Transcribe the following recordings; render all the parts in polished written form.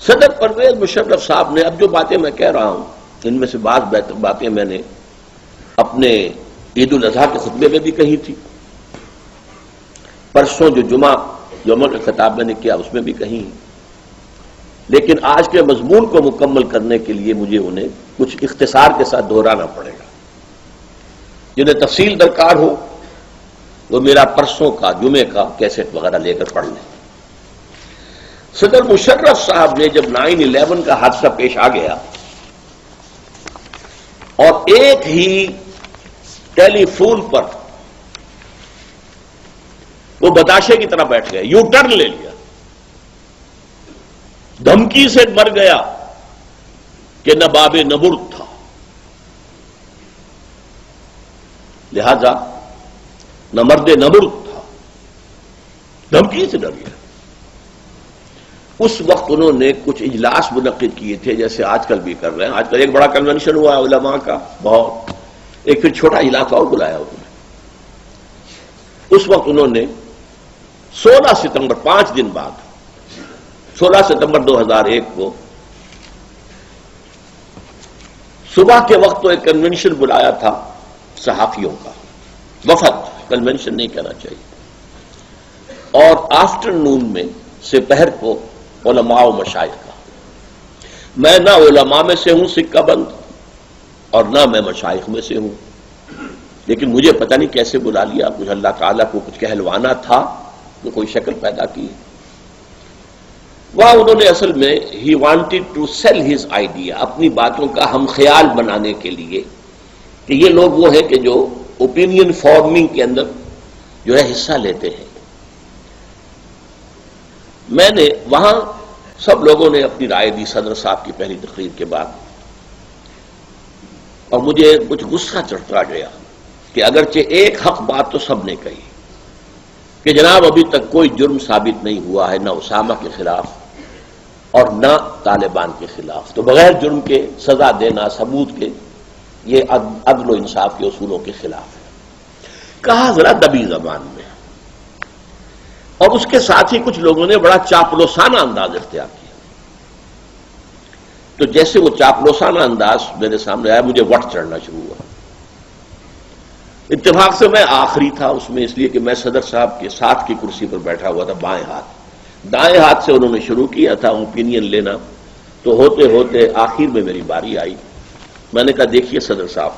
صدر پرویز مشرف صاحب نے اب جو باتیں میں کہہ رہا ہوں ان میں سے بعض باتیں میں نے اپنے عید الاضحیٰ کے خطبے میں بھی کہی تھی، پرسوں جو جمعہ کا خطاب میں نے کیا اس میں بھی کہی، لیکن آج کے مضمون کو مکمل کرنے کے لیے مجھے انہیں کچھ اختصار کے ساتھ دہرانا پڑے گا۔ جنہیں تفصیل درکار ہو وہ میرا پرسوں کا جمعے کا کیسٹ وغیرہ لے کر پڑھ لیں۔ صدر مشرف صاحب نے جب 9/11 کا حادثہ پیش آ گیا اور ایک ہی ٹیلی فون پر وہ بتاشے کی طرح بیٹھ گئے، یو ٹرن لے لیا، دھمکی سے مر گیا کہ نہ باب نبرد تھا، لہذا نہ مرد نبرد تھا، دھمکی سے ڈر گیا۔ اس وقت انہوں نے کچھ اجلاس منعقد کیے تھے جیسے آج کل بھی کر رہے ہیں، آج کل ایک بڑا کنونشن ہوا ہے علماء کا بہت، ایک پھر چھوٹا اجلاس اور بلایا انہوں نے۔ اس وقت انہوں نے 16 ستمبر 5 دن بعد 16 ستمبر 2001 کو صبح کے وقت تو ایک کنونشن بلایا تھا صحافیوں کا، وفد، کنونشن نہیں کہنا چاہیے، اور آفٹرنون میں دوپہر کو علماء و مشائخ کا۔ میں نہ علماء میں سے ہوں سکہ بند اور نہ میں مشائخ میں سے ہوں، لیکن مجھے پتہ نہیں کیسے بلا لیا، کچھ اللہ تعالیٰ کو کچھ کہلوانا تھا تو کوئی شکل پیدا کی۔ وہاں انہوں نے اصل میں ہی wanted to sell his idea, اپنی باتوں کا ہم خیال بنانے کے لیے کہ یہ لوگ وہ ہیں کہ جو اوپینین فارمنگ کے اندر جو ہے حصہ لیتے ہیں۔ میں نے وہاں سب لوگوں نے اپنی رائے دی صدر صاحب کی پہلی تقریر کے بعد، اور مجھے کچھ غصہ چڑھتا گیا کہ اگرچہ ایک حق بات تو سب نے کہی کہ جناب ابھی تک کوئی جرم ثابت نہیں ہوا ہے، نہ اسامہ کے خلاف اور نہ طالبان کے خلاف، تو بغیر جرم کے سزا دینا ثبوت کے یہ عدل و انصاف کے اصولوں کے خلاف ہے۔ کہا ذرا دبی زبان میں، اور اس کے ساتھ ہی کچھ لوگوں نے بڑا چاپلوسانہ انداز اختیار کیا۔ تو جیسے وہ چاپلوسانہ انداز میرے سامنے آیا مجھے وٹ چڑھنا شروع ہوا۔ اتفاق سے میں آخری تھا اس میں، اس لیے کہ میں صدر صاحب کے ساتھ کی کرسی پر بیٹھا ہوا تھا، بائیں ہاتھ، دائیں ہاتھ سے انہوں نے شروع کیا تھا اوپینین لینا، تو ہوتے ہوتے آخر میں میری باری آئی۔ میں نے کہا دیکھیے صدر صاحب،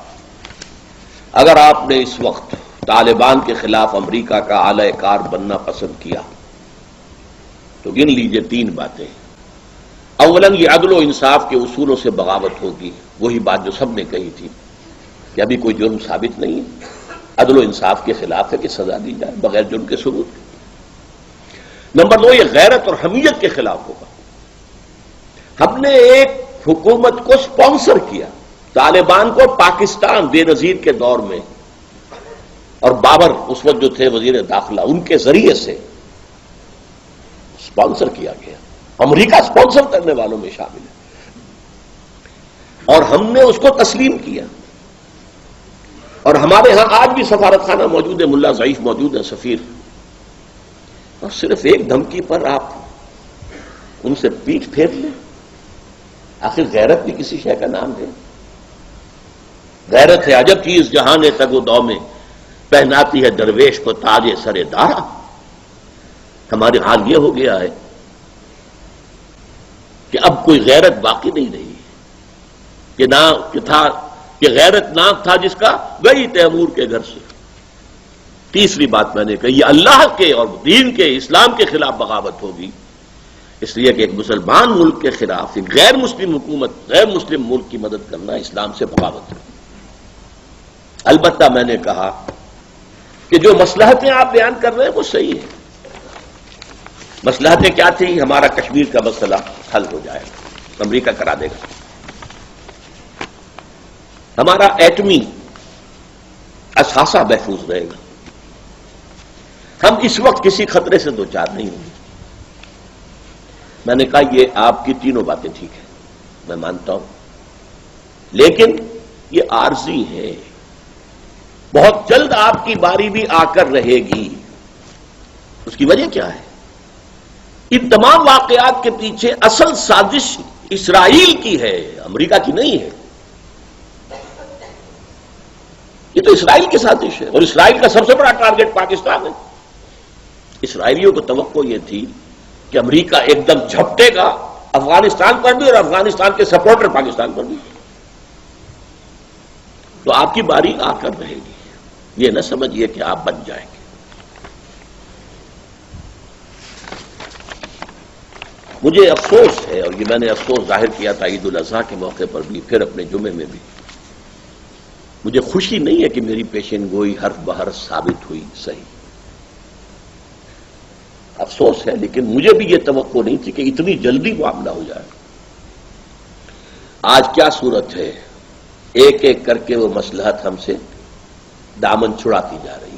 اگر آپ نے اس وقت طالبان کے خلاف امریکہ کا اعلی کار بننا پسند کیا تو گن لیجئے 3 باتیں۔ اولاً یہ عدل و انصاف کے اصولوں سے بغاوت ہوگی، وہی بات جو سب نے کہی تھی کہ ابھی کوئی جرم ثابت نہیں ہے، عدل و انصاف کے خلاف ہے کہ سزا دی جائے بغیر جرم کے ثبوت۔ نمبر 2 یہ غیرت اور حمیت کے خلاف ہوگا۔ ہم نے ایک حکومت کو سپانسر کیا، طالبان کو پاکستان بے نظیر کے دور میں، اور بابر اس وقت جو تھے وزیر داخلہ، ان کے ذریعے سے سپانسر کیا گیا، امریکہ سپانسر کرنے والوں میں شامل ہے، اور ہم نے اس کو تسلیم کیا۔ اور ہمارے ہاں آج بھی سفارت خانہ موجود ہے، ملا ضعیف موجود ہے سفیر، اور صرف ایک دھمکی پر آپ ان سے پیٹھ پھیر لیں۔ آخر غیرت بھی کسی شے کا نام ہے، غیرت ہے عجب چیز جہان تگ و دو میں، پہناتی ہے درویش کو تاج سر دارا۔ ہمارے حال یہ ہو گیا ہے کہ اب کوئی غیرت باقی نہیں رہی، کہ نہ تھا کہ غیرت ناک تھا جس کا گئی تیمور کے گھر سے۔ تیسری بات میں نے کہی یہ اللہ کے اور دین کے اسلام کے خلاف بغاوت ہوگی، اس لیے کہ ایک مسلمان ملک کے خلاف ایک غیر مسلم حکومت، غیر مسلم ملک کی مدد کرنا اسلام سے بغاوت ہے۔ البتہ میں نے کہا کہ جو مصلحتیں آپ بیان کر رہے ہیں وہ صحیح ہیں۔ مصلحتیں کیا تھیں؟ ہمارا کشمیر کا مسئلہ حل ہو جائے گا، امریکہ کرا دے گا، ہمارا ایٹمی اثاثہ محفوظ رہے گا، ہم اس وقت کسی خطرے سے دوچار نہیں ہوں گے۔ میں نے کہا یہ آپ کی تینوں باتیں ٹھیک ہیں، میں مانتا ہوں، لیکن یہ عارضی ہے، بہت جلد آپ کی باری بھی آ کر رہے گی۔ اس کی وجہ کیا ہے؟ ان تمام واقعات کے پیچھے اصل سازش اسرائیل کی ہے، امریکہ کی نہیں ہے. یہ تو اسرائیل کی سازش ہے، اور اسرائیل کا سب سے بڑا ٹارگٹ پاکستان ہے. اسرائیلیوں کو توقع یہ تھی کہ امریکہ ایک دم جھپٹے گا افغانستان پر بھی اور افغانستان کے سپورٹر پاکستان پر بھی. تو آپ کی باری آ کر رہے گی، یہ نہ سمجھیے کہ آپ بن جائیں گے. مجھے افسوس ہے، اور یہ میں نے افسوس ظاہر کیا تھا عید الاضحیٰ کے موقع پر بھی، پھر اپنے جمعے میں بھی. مجھے خوشی نہیں ہے کہ میری پیشین گوئی حرف بحرف ثابت ہوئی صحیح، افسوس ہے، لیکن مجھے بھی یہ توقع نہیں تھی کہ اتنی جلدی معاملہ ہو جائے. آج کیا صورت ہے، ایک ایک کر کے وہ مصلحت ہم سے دامن چھڑاتی جا رہی.